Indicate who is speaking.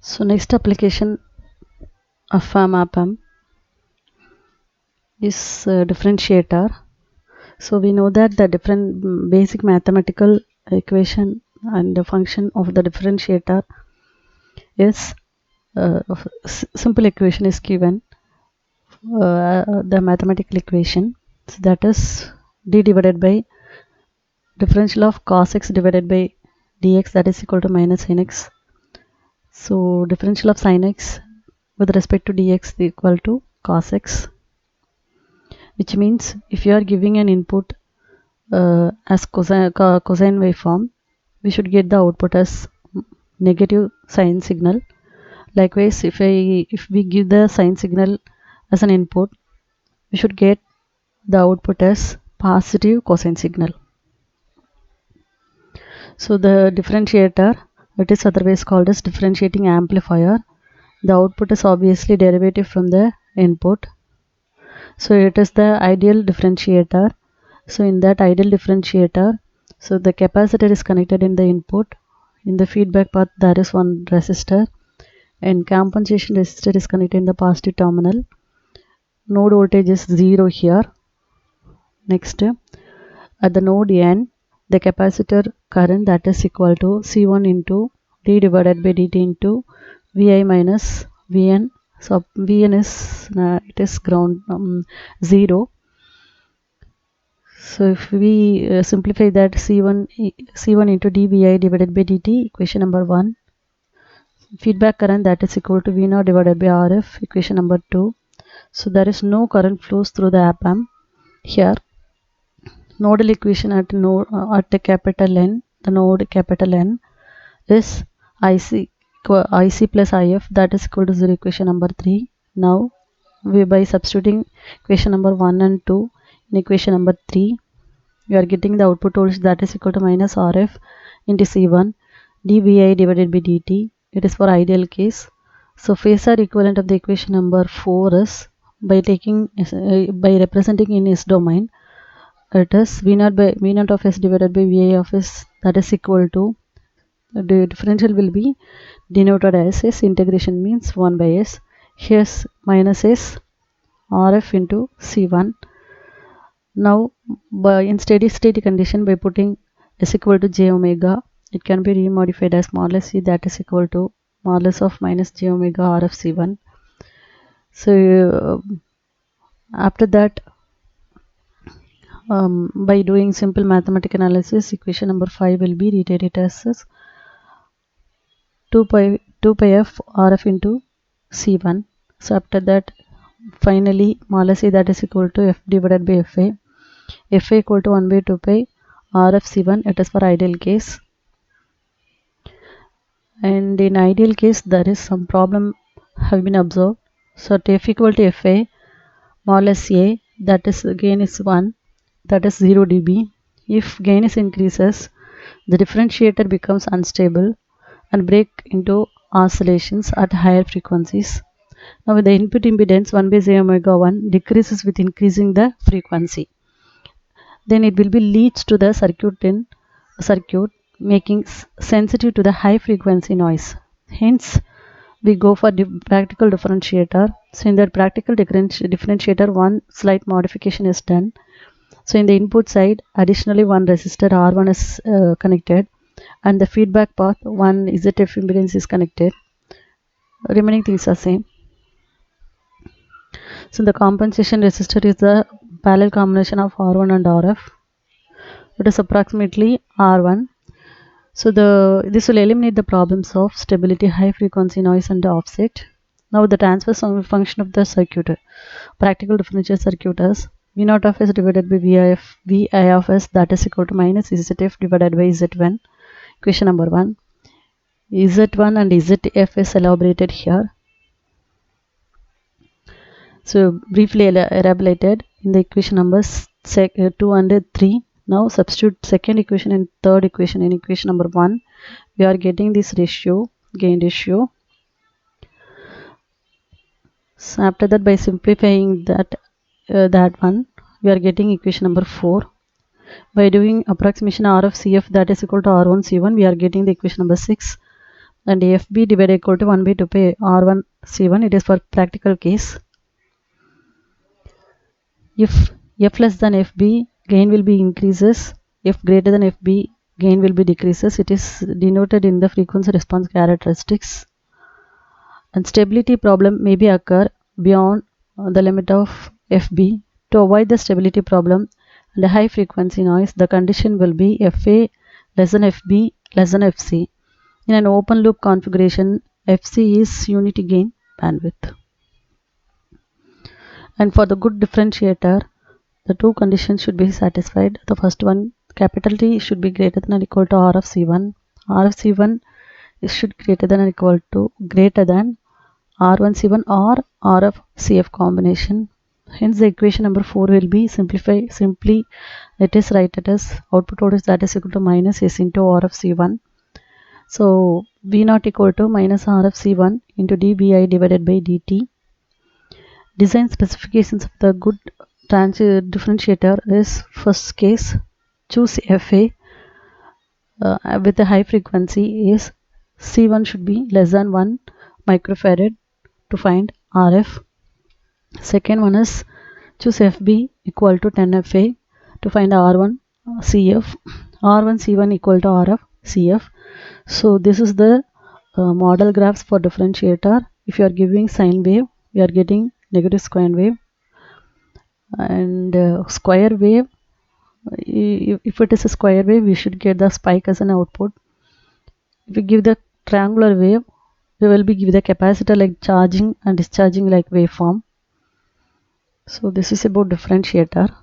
Speaker 1: So next application of MAPM is differentiator. So we know that the different basic mathematical equation and the function of the differentiator is simple equation is given, the mathematical equation, so that is d divided by differential of cos x divided by dx, that is equal to minus sin x. So differential of sin x with respect to dx is equal to cos x, which means if you are giving an input as cosine waveform, we should get the output as negative sine signal. Likewise, if we give the sine signal as an input, we should get the output as positive cosine signal. So the differentiator, it is otherwise called as differentiating amplifier. The output is obviously derivative from the input. So it is the ideal differentiator. So in that ideal differentiator, so the capacitor is connected in the input. In the feedback path, there is one resistor, and compensation resistor is connected in the positive terminal. Node voltage is 0 here. Next, at the node N, the capacitor current, that is equal to C1 into d divided by dt into Vi minus Vn. So Vn is it is ground 0. So if we simplify that, C1 into dVi divided by dt, equation number 1. Feedback current, that is equal to V0 divided by Rf, equation number 2. So there is no current flows through the op-amp here. Nodal equation at a capital N, the node capital N is IC plus IF, that is equal to 0, equation number 3. Now we, by substituting equation number 1 and 2 in equation number 3, we are getting the output voltage, that is equal to minus Rf into C1 dVi divided by dt. It is for ideal case. So phasor equivalent of the equation number 4 is by representing in S domain, it is V0 of S divided by Vi of S, that is equal to, the differential will be denoted as S, integration means 1 by S. Here's minus S Rf into C1. Now in steady state condition, by putting S equal to j omega, it can be remodified as modulus C, that is equal to modulus of minus j omega Rf C1. So after that, by doing simple mathematical analysis, equation number 5 will be rewritten as 2 pi f Rf into C1. So after that, finally modulus C, that is equal to f divided by Fa. Fa equal to 1 by 2 pi Rf C1. It is for ideal case. And in ideal case, there is some problem have been observed. So at f equal to Fa, modulus A, that is gain is 1, that is 0 dB. If gain is increases, the differentiator becomes unstable and break into oscillations at higher frequencies. Now with the input impedance 1 by j omega 1 decreases with increasing the frequency. Then it will be leads to the circuit making sensitive to the high frequency noise. Hence we go for practical differentiator. So in that practical differentiator, one slight modification is done. So in the input side, additionally one resistor R1 is connected, and the feedback path one ZF impedance is connected. Remaining things are same. So the compensation resistor is the parallel combination of R1 and RF. It is approximately R1. So this will eliminate the problems of stability, high frequency noise, and the offset. Now the transfer function of the circuit, practical differential circuit, is V0 of S divided by Vi of S, that is equal to minus ZF divided by Z1, equation number 1. Z1 and ZF is elaborated here. So briefly elaborated in the equation numbers 2 and 3. Now substitute second equation and third equation in equation number 1. We are getting this ratio, gain ratio. So after that, by simplifying that one, we are getting equation number 4. By doing approximation R of Cf, that is equal to R1 C1, we are getting the equation number 6. and FB divided equal to 1 by 2 pi R1 C1. It is for practical case. If F less than FB, gain will be increases. If greater than FB, gain will be decreases. It is denoted in the frequency response characteristics. And stability problem may be occur beyond the limit of FB. To avoid the stability problem and a high frequency noise, the condition will be FA less than FB less than FC. In an open loop configuration, FC is unity gain bandwidth. And for the good differentiator, the two conditions should be satisfied. The first one, capital T should be greater than or equal to R of C1. R of C1 should greater than or equal to greater than R1 C1 or R of CF combination. Hence the equation number 4 will be simply let us write it as output voltage that is equal to minus S into R of C1. So V naught equal to minus R of C1 into dBi divided by dt. Design specifications of the good differentiator is first case, choose FA with a high frequency is C1 should be less than 1 microfarad to find RF. Second one is choose FB equal to 10 FA to find R1 CF, R1 C1 equal to RF CF. So this is the model graphs for differentiator. If you are giving sine wave, we are getting negative square wave, and square wave, if it is a square wave, we should get the spike as an output. If we give the triangular wave, we will be give the capacitor like charging and discharging like waveform. So this is about differentiator.